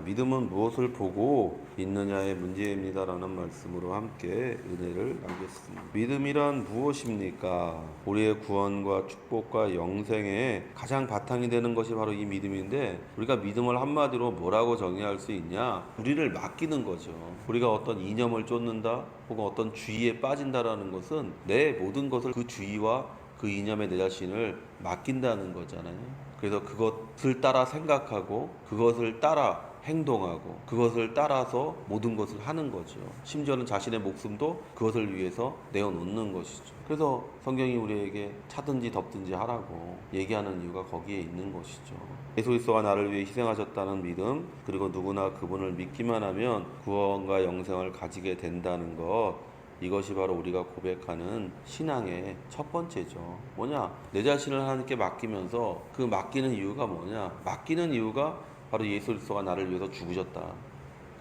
믿음은 무엇을 보고 믿느냐의 문제입니다라는 말씀으로 함께 은혜를 나누겠습니다. 믿음이란 무엇입니까? 우리의 구원과 축복과 영생에 가장 바탕이 되는 것이 바로 이 믿음인데, 우리가 믿음을 한마디로 뭐라고 정의할 수 있냐? 우리를 맡기는 거죠. 우리가 어떤 이념을 쫓는다 혹은 어떤 주의에 빠진다라는 것은 내 모든 것을 그 주의와 그 이념에 내 자신을 맡긴다는 거잖아요. 그래서 그것을 따라 생각하고 그것을 따라 행동하고 그것을 따라서 모든 것을 하는 거죠. 심지어는 자신의 목숨도 그것을 위해서 내어놓는 것이죠. 그래서 성경이 우리에게 차든지 덥든지 하라고 얘기하는 이유가 거기에 있는 것이죠. 예수 그리스도가 나를 위해 희생하셨다는 믿음, 그리고 누구나 그분을 믿기만 하면 구원과 영생을 가지게 된다는 것, 이것이 바로 우리가 고백하는 신앙의 첫 번째죠. 뭐냐? 내 자신을 하나님께 맡기면서 그 맡기는 이유가 뭐냐? 맡기는 이유가 바로 예수 그리스도가 나를 위해서 죽으셨다.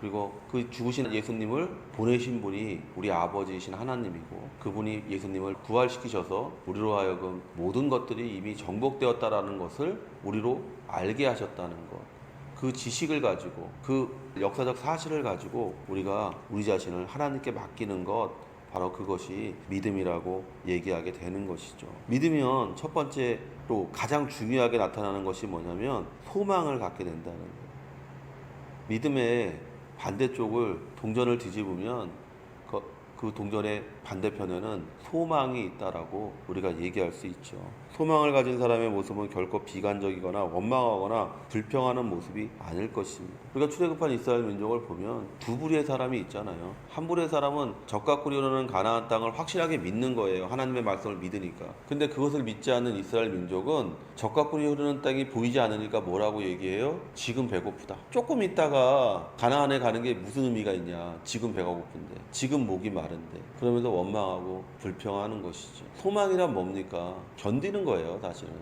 그리고 그 죽으신 예수님을 보내신 분이 우리 아버지이신 하나님이고, 그분이 예수님을 부활시키셔서 우리로 하여금 모든 것들이 이미 정복되었다라는 것을 우리로 알게 하셨다는 것. 그 지식을 가지고, 그 역사적 사실을 가지고 우리가 우리 자신을 하나님께 맡기는 것, 바로 그것이 믿음이라고 얘기하게 되는 것이죠. 믿으면 첫 번째로 가장 중요하게 나타나는 것이 뭐냐면 소망을 갖게 된다는 거예요. 믿음의 반대쪽을 동전을 뒤집으면 그 동전의 반대편에는 소망이 있다라고 우리가 얘기할 수 있죠. 소망을 가진 사람의 모습은 결코 비관적이거나 원망하거나 불평하는 모습이 아닐 것입니다. 우리가 출애굽한 이스라엘 민족을 보면 두 부류의 사람이 있잖아요. 한 부류의 사람은 젖과 꿀이 흐르는 가나안 땅을 확실하게 믿는 거예요. 하나님의 말씀을 믿으니까. 근데 그것을 믿지 않는 이스라엘 민족은 젖과 꿀이 흐르는 땅이 보이지 않으니까 뭐라고 얘기해요? 지금 배고프다. 조금 있다가 가나안에 가는 게 무슨 의미가 있냐? 지금 배가 고픈데, 지금 목이 마른데. 그러면서 원망하고 불평하는 것이죠. 소망이란 뭡니까? 견디는 거예요, 사실은.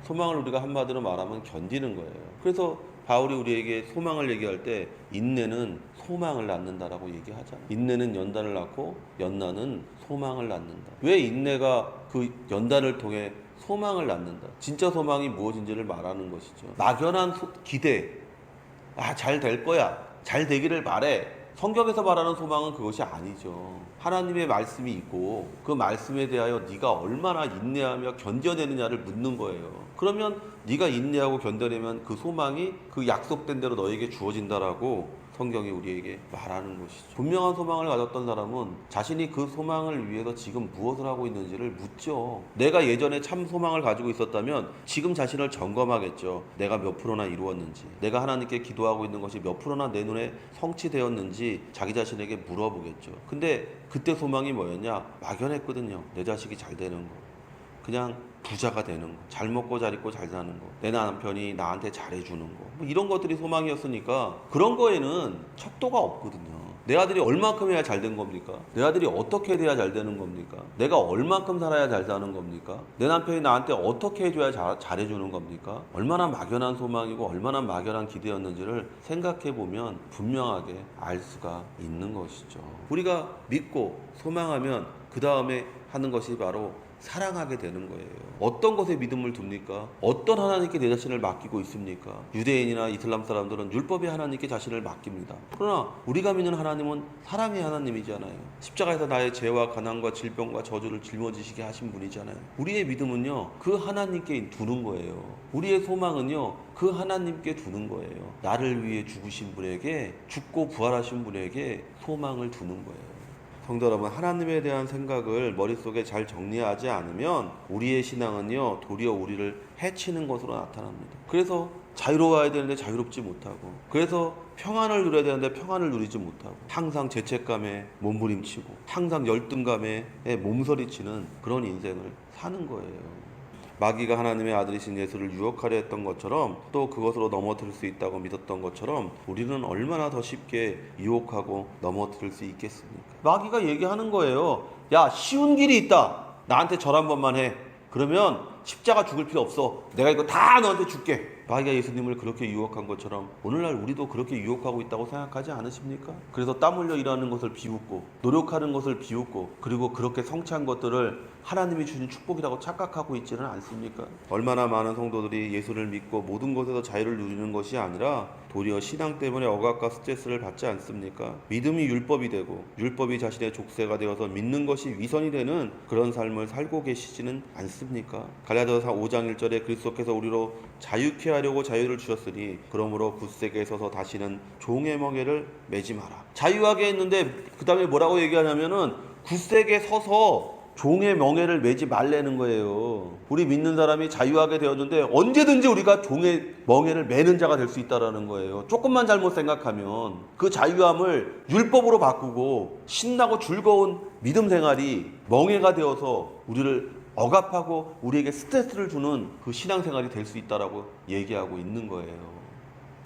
소망을 우리가 한마디로 말하면 견디는 거예요. 그래서 바울이 우리에게 소망을 얘기할 때 인내는 소망을 낳는다라고 얘기하잖아요. 인내는 연단을 낳고 연단은 소망을 낳는다. 왜 인내가 그 연단을 통해 소망을 낳는다? 진짜 소망이 무엇인지를 말하는 것이죠. 막연한 기대, 잘 될 거야, 잘 되기를 바래. 성경에서 말하는 소망은 그것이 아니죠. 하나님의 말씀이 있고 그 말씀에 대하여 네가 얼마나 인내하며 견뎌내느냐를 묻는 거예요. 그러면 네가 인내하고 견뎌내면 그 소망이 그 약속된 대로 너에게 주어진다라고 성경이 우리에게 말하는 것이죠. 분명한 소망을 가졌던 사람은 자신이 그 소망을 위해서 지금 무엇을 하고 있는지를 묻죠. 내가 예전에 참 소망을 가지고 있었다면 지금 자신을 점검하겠죠. 내가 몇 프로나 이루었는지, 내가 하나님께 기도하고 있는 것이 몇 프로나 내 눈에 성취되었는지 자기 자신에게 물어보겠죠. 근데 그때 소망이 뭐였냐? 막연했거든요. 내 자식이 잘 되는 거, 그냥 부자가 되는 거, 잘 먹고 잘 입고 잘 사는 거, 내 남편이 나한테 잘해주는 거, 뭐 이런 것들이 소망이었으니까 그런 거에는 척도가 없거든요. 내 아들이 얼마큼 해야 잘 된 겁니까? 내 아들이 어떻게 돼야 잘 되는 겁니까? 내가 얼만큼 살아야 잘 사는 겁니까? 내 남편이 나한테 어떻게 해줘야 잘해주는 겁니까? 얼마나 막연한 소망이고 얼마나 막연한 기대였는지를 생각해보면 분명하게 알 수가 있는 것이죠. 우리가 믿고 소망하면 그 다음에 하는 것이 바로 사랑하게 되는 거예요. 어떤 것에 믿음을 둡니까? 어떤 하나님께 내 자신을 맡기고 있습니까? 유대인이나 이슬람 사람들은 율법의 하나님께 자신을 맡깁니다. 그러나 우리가 믿는 하나님은 사랑의 하나님이잖아요. 십자가에서 나의 죄와 가난과 질병과 저주를 짊어지시게 하신 분이잖아요. 우리의 믿음은요, 그 하나님께 두는 거예요. 우리의 소망은요, 그 하나님께 두는 거예요. 나를 위해 죽으신 분에게, 죽고 부활하신 분에게 소망을 두는 거예요. 성도 여러분, 하나님에 대한 생각을 머릿속에 잘 정리하지 않으면 우리의 신앙은요, 도리어 우리를 해치는 것으로 나타납니다. 그래서 자유로워야 되는데 자유롭지 못하고, 그래서 평안을 누려야 되는데 평안을 누리지 못하고, 항상 죄책감에 몸부림치고 항상 열등감에 몸서리치는 그런 인생을 사는 거예요. 마귀가 하나님의 아들이신 예수를 유혹하려 했던 것처럼, 또 그것으로 넘어뜨릴 수 있다고 믿었던 것처럼 우리는 얼마나 더 쉽게 유혹하고 넘어뜨릴 수 있겠습니까? 마귀가 얘기하는 거예요. 야, 쉬운 길이 있다. 나한테 절 한 번만 해. 그러면 십자가 죽을 필요 없어. 내가 이거 다 너한테 줄게. 마귀가 예수님을 그렇게 유혹한 것처럼 오늘날 우리도 그렇게 유혹하고 있다고 생각하지 않으십니까? 그래서 땀 흘려 일하는 것을 비웃고 노력하는 것을 비웃고 그리고 그렇게 성취한 것들을 하나님이 주신 축복이라고 착각하고 있지는 않습니까? 얼마나 많은 성도들이 예수를 믿고 모든 것에서 자유를 누리는 것이 아니라 도리어 신앙 때문에 억압과 스트레스를 받지 않습니까? 믿음이 율법이 되고 율법이 자신의 족쇄가 되어서 믿는 것이 위선이 되는 그런 삶을 살고 계시지는 않습니까? 갈라디아서 5장 1절에 그리스도께서 우리로 자유케 하려고 자유를 주셨으니 그러므로 굳세게 서서 다시는 종의 멍에를 매지 마라. 자유하게 했는데 그 다음에 뭐라고 얘기하냐면은 굳세게 서서 종의 멍에를 매지 말라는 거예요. 우리 믿는 사람이 자유하게 되었는데 언제든지 우리가 종의 멍에를 매는 자가 될 수 있다는 거예요. 조금만 잘못 생각하면 그 자유함을 율법으로 바꾸고 신나고 즐거운 믿음 생활이 멍에가 되어서 우리를 억압하고 우리에게 스트레스를 주는 그 신앙생활이 될 수 있다라고 얘기하고 있는 거예요.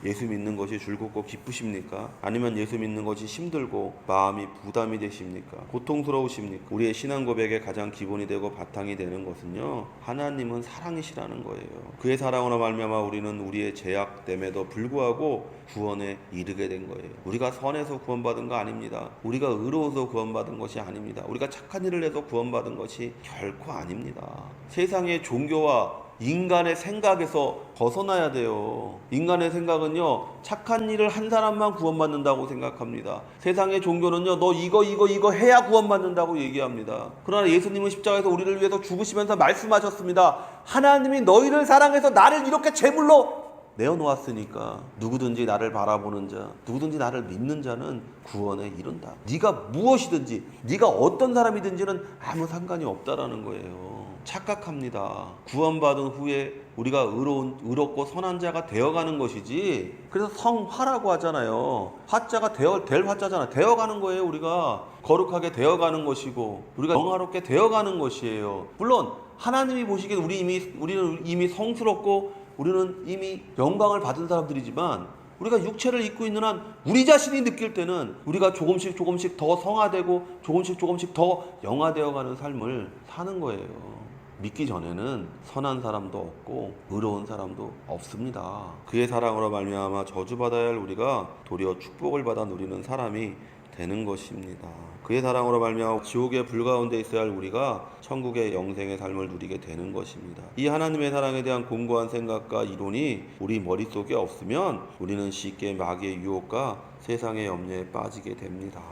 예수 믿는 것이 즐겁고 기쁘십니까? 아니면 예수 믿는 것이 힘들고 마음이 부담이 되십니까? 고통스러우십니까? 우리의 신앙 고백의 가장 기본이 되고 바탕이 되는 것은요, 하나님은 사랑이시라는 거예요. 그의 사랑으로 말미암아 우리는 우리의 죄악됨에도 불구하고 구원에 이르게 된 거예요. 우리가 선해서 구원받은 거 아닙니다. 우리가 의로워서 구원받은 것이 아닙니다. 우리가 착한 일을 해서 구원받은 것이 결코 아닙니다. 세상의 종교와 인간의 생각에서 벗어나야 돼요. 인간의 생각은요, 착한 일을 한 사람만 구원받는다고 생각합니다. 세상의 종교는요, 너 이거 해야 구원받는다고 얘기합니다. 그러나 예수님은 십자가에서 우리를 위해서 죽으시면서 말씀하셨습니다. 하나님이 너희를 사랑해서 나를 이렇게 제물로 내어놓았으니까 누구든지 나를 바라보는 자, 누구든지 나를 믿는 자는 구원에 이른다. 네가 무엇이든지, 네가 어떤 사람이든지는 아무 상관이 없다라는 거예요. 착각합니다. 구원받은 후에 우리가 의롭고 선한 자가 되어가는 것이지. 그래서 성화라고 하잖아요. 화자가 될 화자잖아. 되어가는 거예요. 우리가 거룩하게 되어가는 것이고 우리가 영화롭게 되어가는 것이에요. 물론 하나님이 보시기엔 우리는 이미 성스럽고 우리는 이미 영광을 받은 사람들이지만 우리가 육체를 입고 있는 한 우리 자신이 느낄 때는 우리가 조금씩 더 성화되고 조금씩 더 영화되어가는 삶을 사는 거예요. 믿기 전에는 선한 사람도 없고 의로운 사람도 없습니다. 그의 사랑으로 말미암아 저주받아야 할 우리가 도리어 축복을 받아 누리는 사람이 되는 것입니다. 그의 사랑으로 말미암아 지옥의 불 가운데 있어야 할 우리가 천국의 영생의 삶을 누리게 되는 것입니다. 이 하나님의 사랑에 대한 공고한 생각과 이론이 우리 머릿속에 없으면 우리는 쉽게 마귀의 유혹과 세상의 염려에 빠지게 됩니다.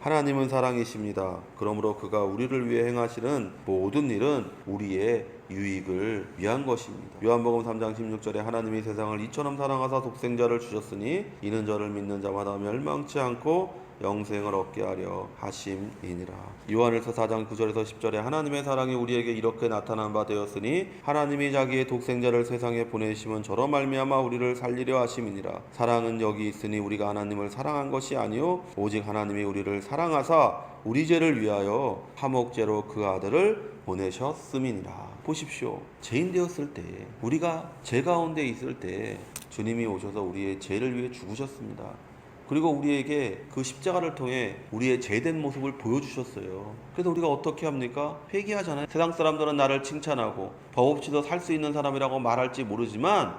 하나님은 사랑이십니다. 그러므로 그가 우리를 위해 행하시는 모든 일은 우리의 유익을 위한 것입니다. 요한복음 3장 16절에 하나님이 세상을 이처럼 사랑하사 독생자를 주셨으니 이는 저를 믿는 자마다 멸망치 않고 영생을 얻게 하려 하심이니라. 요한일서 4장 9절에서 10절에 하나님의 사랑이 우리에게 이렇게 나타난 바 되었으니 하나님이 자기의 독생자를 세상에 보내심은 저로 말미암아 우리를 살리려 하심이니라. 사랑은 여기 있으니 우리가 하나님을 사랑한 것이 아니요 오직 하나님이 우리를 사랑하사 우리 죄를 위하여 화목제로 그 아들을 보내셨음이니라. 보십시오. 죄인 되었을 때, 우리가 죄 가운데 있을 때 주님이 오셔서 우리의 죄를 위해 죽으셨습니다. 그리고 우리에게 그 십자가를 통해 우리의 죄된 모습을 보여주셨어요. 그래서 우리가 어떻게 합니까? 회개하잖아요. 세상 사람들은 나를 칭찬하고 법 없이도 살 수 있는 사람이라고 말할지 모르지만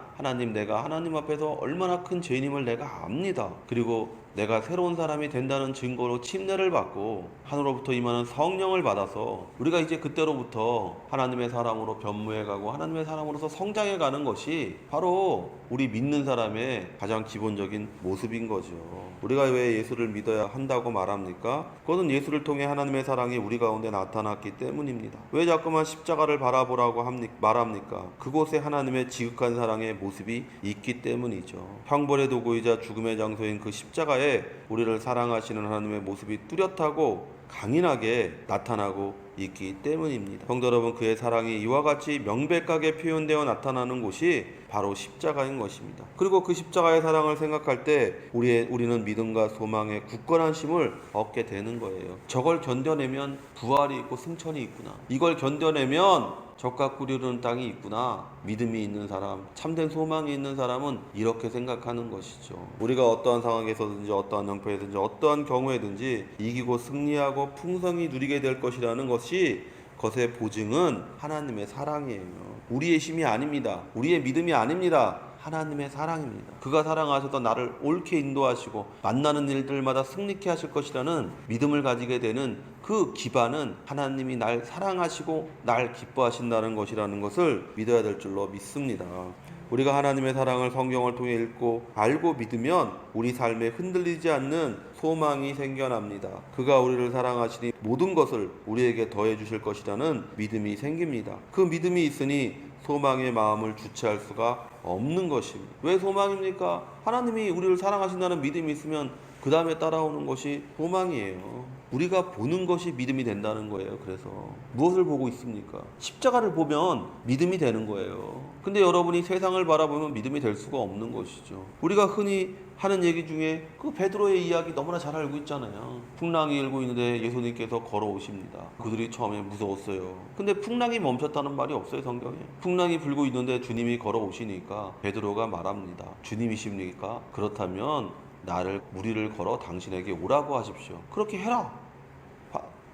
내가 하나님 앞에서 얼마나 큰 죄인임을 내가 압니다. 그리고 내가 새로운 사람이 된다는 증거로 침례를 받고 하늘로부터 임하는 성령을 받아서 우리가 이제 그때로부터 하나님의 사람으로 변모해가고 하나님의 사람으로서 성장해가는 것이 바로 우리 믿는 사람의 가장 기본적인 모습인 거죠. 우리가 왜 예수를 믿어야 한다고 말합니까? 그것은 예수를 통해 하나님의 사랑이 우리 가운데 나타났기 때문입니다. 왜 자꾸만 십자가를 바라보라고 말합니까? 그곳에 하나님의 지극한 사랑의 모습이 있기 때문이죠. 형벌의 도구이자 죽음의 장소인 그 십자가에 우리를 사랑하시는 하나님의 모습이 뚜렷하고 강인하게 나타나고 있기 때문입니다. 성도 여러분, 그의 사랑이 이와 같이 명백하게 표현되어 나타나는 곳이 바로 십자가인 것입니다. 그리고 그 십자가의 사랑을 생각할 때 우리는 믿음과 소망의 굳건한 힘을 얻게 되는 거예요. 저걸 견뎌내면 부활이 있고 승천이 있구나. 이걸 견뎌내면 적과 꿀이르는 땅이 있구나. 믿음이 있는 사람, 참된 소망이 있는 사람은 이렇게 생각하는 것이죠. 우리가 어떠한 상황에서든지 어떠한 형편에든지 어떠한 경우에든지 이기고 승리하고 풍성히 누리게 될 것이라는 것이 것의 보증은 하나님의 사랑이에요. 우리의 힘이 아닙니다. 우리의 믿음이 아닙니다. 하나님의 사랑입니다. 그가 사랑하셔서 나를 옳게 인도하시고 만나는 일들마다 승리케 하실 것이라는 믿음을 가지게 되는 그 기반은 하나님이 날 사랑하시고 날 기뻐하신다는 것이라는 것을 믿어야 될 줄로 믿습니다. 우리가 하나님의 사랑을 성경을 통해 읽고 알고 믿으면 우리 삶에 흔들리지 않는 소망이 생겨납니다. 그가 우리를 사랑하시니 모든 것을 우리에게 더해 주실 것이라는 믿음이 생깁니다. 그 믿음이 있으니 소망의 마음을 주체할 수가 없는 것입니다. 왜 소망입니까? 하나님이 우리를 사랑하신다는 믿음이 있으면 그 다음에 따라오는 것이 소망이에요. 우리가 보는 것이 믿음이 된다는 거예요. 그래서 무엇을 보고 있습니까? 십자가를 보면 믿음이 되는 거예요. 근데 여러분이 세상을 바라보면 믿음이 될 수가 없는 것이죠. 우리가 흔히 하는 얘기 중에 그 베드로의 이야기 너무나 잘 알고 있잖아요. 풍랑이 일고 있는데 예수님께서 걸어오십니다. 그들이 처음에 무서웠어요. 근데 풍랑이 멈췄다는 말이 없어요, 성경에. 풍랑이 불고 있는데 주님이 걸어오시니까 베드로가 말합니다. 주님이십니까? 그렇다면 나를 무리를 걸어 당신에게 오라고 하십시오. 그렇게 해라.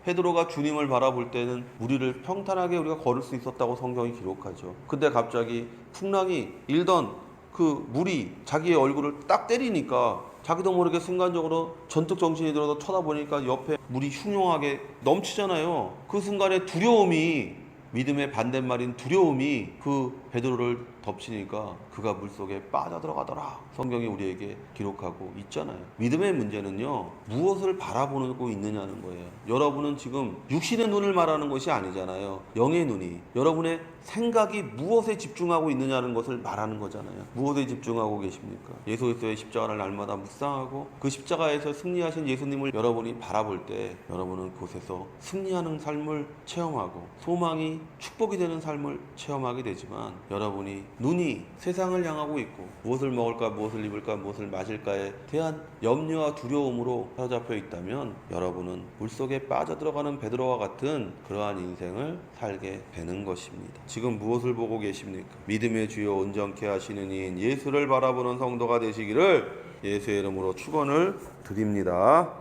베드로가 주님을 바라볼 때는 무리를 평탄하게 우리가 걸을 수 있었다고 성경이 기록하죠. 근데 갑자기 풍랑이 일던 그 물이 자기의 얼굴을 딱 때리니까 자기도 모르게 순간적으로 전투 정신이 들어서 쳐다보니까 옆에 물이 흉흉하게 넘치잖아요. 그 순간에 두려움이, 믿음의 반대말인 두려움이 그 베드로를 덮치니까 그가 물속에 빠져들어가더라. 성경이 우리에게 기록하고 있잖아요. 믿음의 문제는요, 무엇을 바라보고 있느냐는 거예요. 여러분은 지금 육신의 눈을 말하는 것이 아니잖아요. 영의 눈이, 여러분의 생각이 무엇에 집중하고 있느냐는 것을 말하는 거잖아요. 무엇에 집중하고 계십니까? 예수 그리스도의 십자가를 날마다 묵상하고 그 십자가에서 승리하신 예수님을 여러분이 바라볼 때 여러분은 그곳에서 승리하는 삶을 체험하고 소망이 축복이 되는 삶을 체험하게 되지만, 여러분이 눈이 세상을 향하고 있고 무엇을 먹을까, 무엇을 입을까, 무엇을 마실까에 대한 염려와 두려움으로 사로잡혀 있다면 여러분은 물속에 빠져들어가는 베드로와 같은 그러한 인생을 살게 되는 것입니다. 지금 무엇을 보고 계십니까? 믿음의 주여 온전케 하시는 이인 예수를 바라보는 성도가 되시기를 예수의 이름으로 축원을 드립니다.